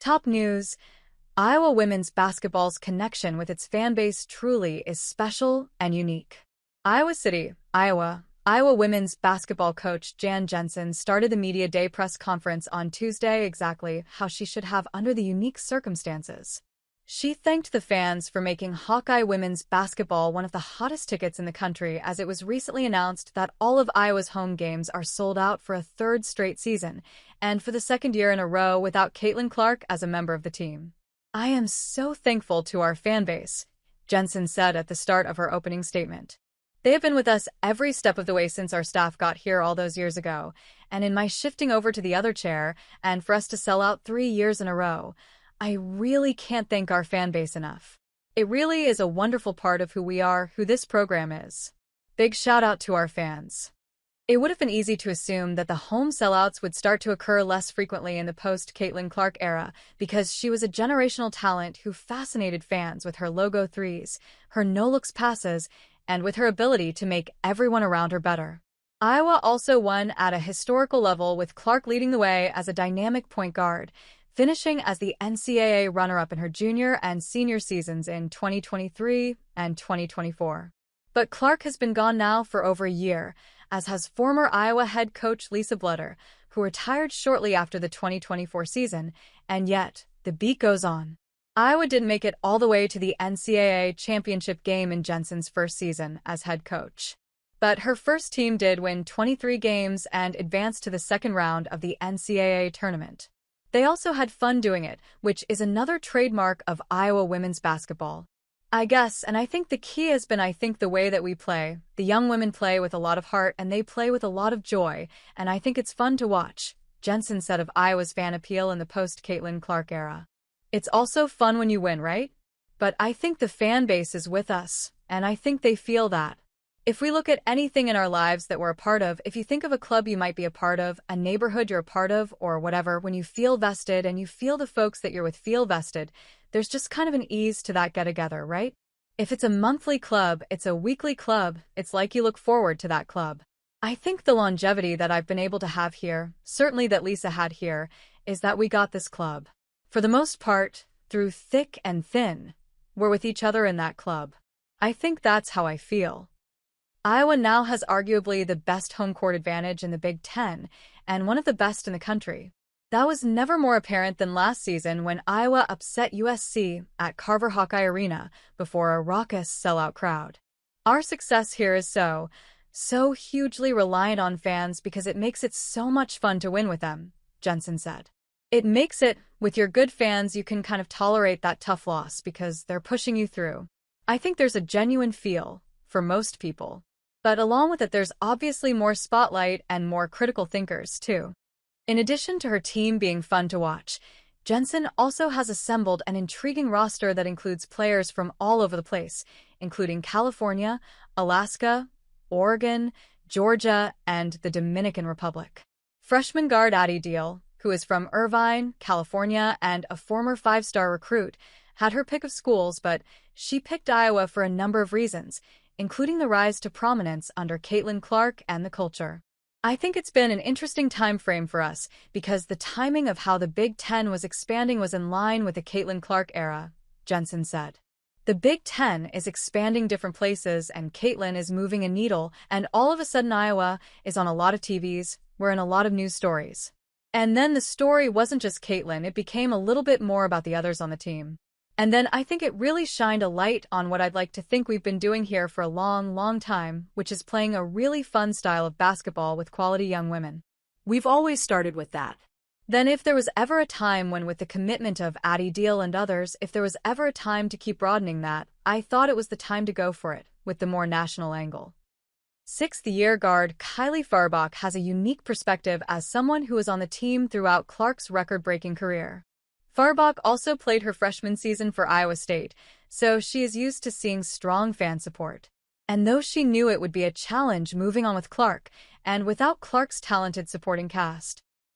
Top news: Iowa women's basketball's connection with its fan base truly is special and unique. Iowa City, Iowa. Iowa women's basketball coach Jan Jensen started the media day press conference on Tuesday exactly how she should have under the unique circumstances. She thanked the fans for making Hawkeye women's basketball one of the hottest tickets in the country, as it was recently announced that all of Iowa's home games are sold out for a third straight season, and for the second year in a row without Caitlin Clark as a member of the team. "I am so thankful to our fan base," Jensen said at the start of her opening statement. "They have been with us every step of the way since our staff got here all those years ago, and in my shifting over to the other chair, and for us to sell out 3 years in a row, I really can't thank our fan base enough. It really is a wonderful part of who we are, who this program is. Big shout out to our fans." It would have been easy to assume that the home sellouts would start to occur less frequently in the post-Caitlin Clark era, because she was a generational talent who fascinated fans with her logo threes, her no-looks passes, and with her ability to make everyone around her better. Iowa also won at a historical level, with Clark leading the way as a dynamic point guard, finishing as the NCAA runner-up in her junior and senior seasons in 2023 and 2024. But Clark has been gone now for over a year, as has former Iowa head coach Lisa Blutter, who retired shortly after the 2024 season, and yet, the beat goes on. Iowa didn't make it all the way to the NCAA championship game in Jensen's first season as head coach. But her first team did win 23 games and advanced to the second round of the NCAA tournament. They also had fun doing it, which is another trademark of Iowa women's basketball. "I guess, and I think the key has been the way that we play. The young women play with a lot of heart and they play with a lot of joy, and I think it's fun to watch," Jensen said of Iowa's fan appeal in the post-Caitlin Clark era. "It's also fun when you win, right? But I think the fan base is with us, and I think they feel that. If we look at anything in our lives that we're a part of, if you think of a club you might be a part of, a neighborhood you're a part of, or whatever, when you feel vested and you feel the folks that you're with feel vested, there's just kind of an ease to that get-together, right? If it's a monthly club, it's a weekly club, it's like you look forward to that club. I think the longevity that I've been able to have here, certainly that Lisa had here, is that we got this club. For the most part, through thick and thin, we're with each other in that club. I think that's how I feel." Iowa now has arguably the best home court advantage in the Big Ten, and one of the best in the country. That was never more apparent than last season when Iowa upset USC at Carver Hawkeye Arena before a raucous sellout crowd. "Our success here is so hugely reliant on fans because it makes it so much fun to win with them," Jensen said. "It makes it, with your good fans, you can kind of tolerate that tough loss because they're pushing you through. I think there's a genuine feel, for most people. But along with it, there's obviously more spotlight and more critical thinkers, too." In addition to her team being fun to watch, Jensen also has assembled an intriguing roster that includes players from all over the place, including California, Alaska, Oregon, Georgia, and the Dominican Republic. Freshman guard Addie Deal, who is from Irvine, California, and a former 5-star recruit, had her pick of schools, but she picked Iowa for a number of reasons, including the rise to prominence under Caitlin Clark and the culture. "I think it's been an interesting time frame for us because the timing of how the Big Ten was expanding was in line with the Caitlin Clark era," Jensen said. "The Big Ten is expanding different places and Caitlin is moving a needle, and all of a sudden Iowa is on a lot of TVs, we're in a lot of news stories. And then the story wasn't just Caitlin, it became a little bit more about the others on the team. And then I think it really shined a light on what I'd like to think we've been doing here for a long, long time, which is playing a really fun style of basketball with quality young women. We've always started with that. Then if there was ever a time when, with the commitment of Addie Deal and others, if there was ever a time to keep broadening that, I thought it was the time to go for it, with the more national angle." Sixth-year guard Kylie Farbach has a unique perspective as someone who was on the team throughout Clark's record-breaking career. Farbach also played her freshman season for Iowa State, so she is used to seeing strong fan support. And though she knew it would be a challenge moving on with Clark, and without Clark's talented supporting cast,